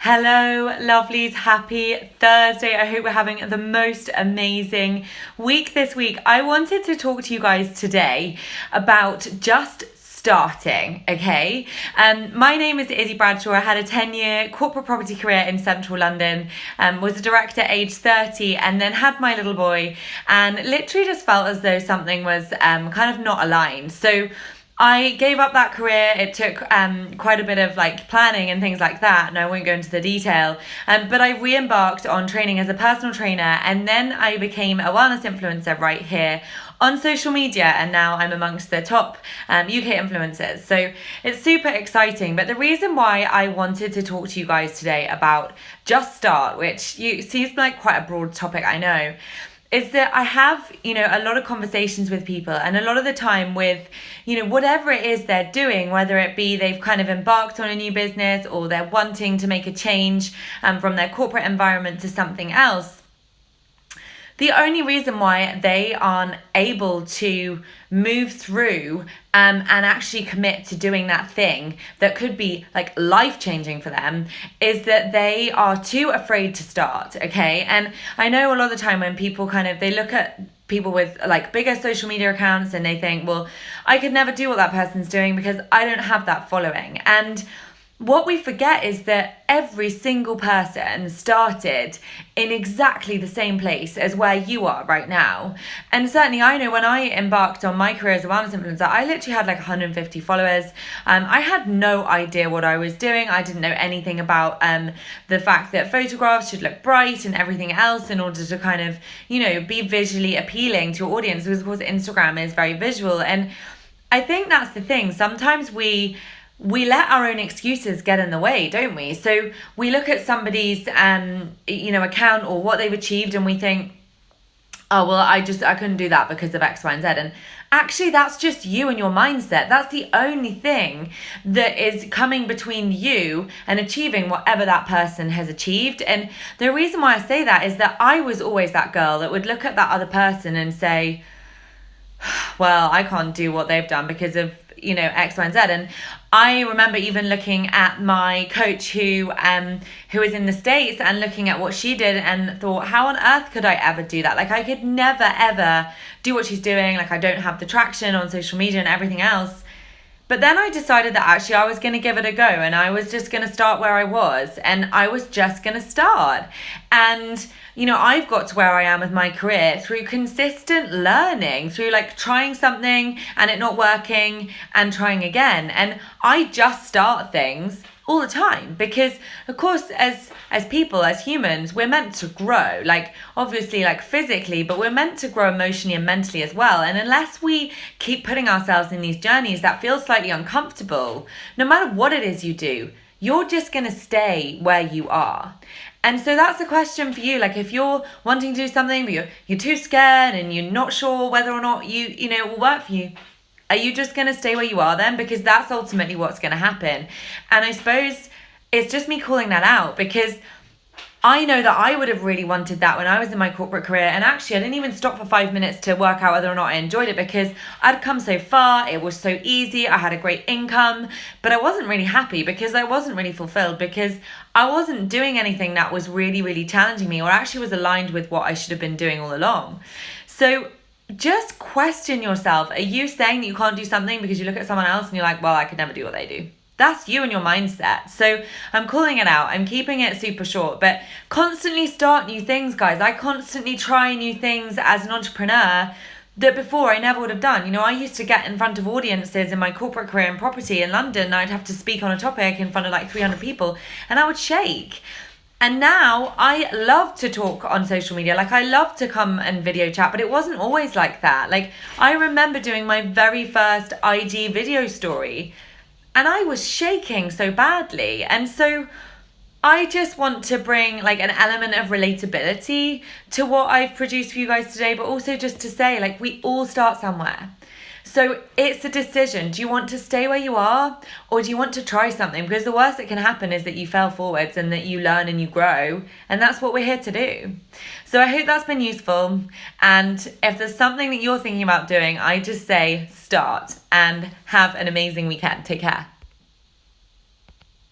Hello, lovelies. Happy Thursday. I hope we're having the most amazing week this week. I wanted to talk to you guys today about just starting, okay? My name is Izzy Bradshaw. I had a 10-year corporate property career in central London, was a director at age 30 and then had my little boy and literally just felt as though something was kind of not aligned. So I gave up that career. It took quite a bit of planning and things like that, and I won't go into the detail. But I re-embarked on training as a personal trainer, and then I became a wellness influencer right here on social media, and now I'm amongst the top UK influencers. So it's super exciting. But the reason why I wanted to talk to you guys today about Just Start, which seems like quite a broad topic, I know, is that I have, a lot of conversations with people, and a lot of the time with, whatever it is they're doing, whether it be they've kind of embarked on a new business or they're wanting to make a change from their corporate environment to something else. The only reason why they aren't able to move through and actually commit to doing that thing that could be life-changing for them is that they are too afraid to start, okay? And I know a lot of the time when people they look at people with bigger social media accounts and they think, well, I could never do what that person's doing because I don't have that following. And what we forget is that every single person started in exactly the same place as where you are right now. And certainly I know when I embarked on my career as a wellness influencer, I literally had 150 followers. I had no idea what I was doing. I didn't know anything about the fact that photographs should look bright and everything else in order to be visually appealing to your audience, because of course Instagram is very visual. And I think that's the thing. Sometimes we let our own excuses get in the way, don't we? So we look at somebody's, account or what they've achieved and we think, oh, well, I couldn't do that because of X, Y, and Z. And actually, that's just you and your mindset. That's the only thing that is coming between you and achieving whatever that person has achieved. And the reason why I say that is that I was always that girl that would look at that other person and say, well, I can't do what they've done because of X, Y, and Z. And I remember even looking at my coach who is in the States and looking at what she did and thought, how on earth could I ever do that? I could never ever do what she's doing. I don't have the traction on social media and everything else. But then I decided that actually I was going to give it a go, and I was just going to start where I was, and I was just going to start. And, I've got to where I am with my career through consistent learning, through trying something and it not working and trying again. And I just start things all the time because, of course, as people, as humans, we're meant to grow, obviously physically, but we're meant to grow emotionally and mentally as well. And unless we keep putting ourselves in these journeys that feel slightly uncomfortable, no matter what it is you do, you're just going to stay where you are. And so that's the question for you. If you're wanting to do something, but you're too scared and you're not sure whether or not it will work for you, are you just going to stay where you are then? Because that's ultimately what's going to happen. And I suppose it's just me calling that out because I know that I would have really wanted that when I was in my corporate career. And actually, I didn't even stop for 5 minutes to work out whether or not I enjoyed it because I'd come so far. It was so easy. I had a great income, but I wasn't really happy because I wasn't really fulfilled because I wasn't doing anything that was really, really challenging me or actually was aligned with what I should have been doing all along. So just question yourself. Are you saying that you can't do something because you look at someone else and you're like, well, I could never do what they do? That's you and your mindset. So I'm calling it out. I'm keeping it super short, but constantly start new things, guys. I constantly try new things as an entrepreneur that before I never would have done. I used to get in front of audiences in my corporate career in property in London. I'd have to speak on a topic in front of 300 people and I would shake. And now I love to talk on social media. I love to come and video chat, but it wasn't always like that. I remember doing my very first IG video story and I was shaking so badly. And so I just want to bring an element of relatability to what I've produced for you guys today, but also just to say we all start somewhere. So it's a decision. Do you want to stay where you are or do you want to try something? Because the worst that can happen is that you fail forwards and that you learn and you grow. And that's what we're here to do. So I hope that's been useful. And if there's something that you're thinking about doing, I just say start and have an amazing weekend. Take care.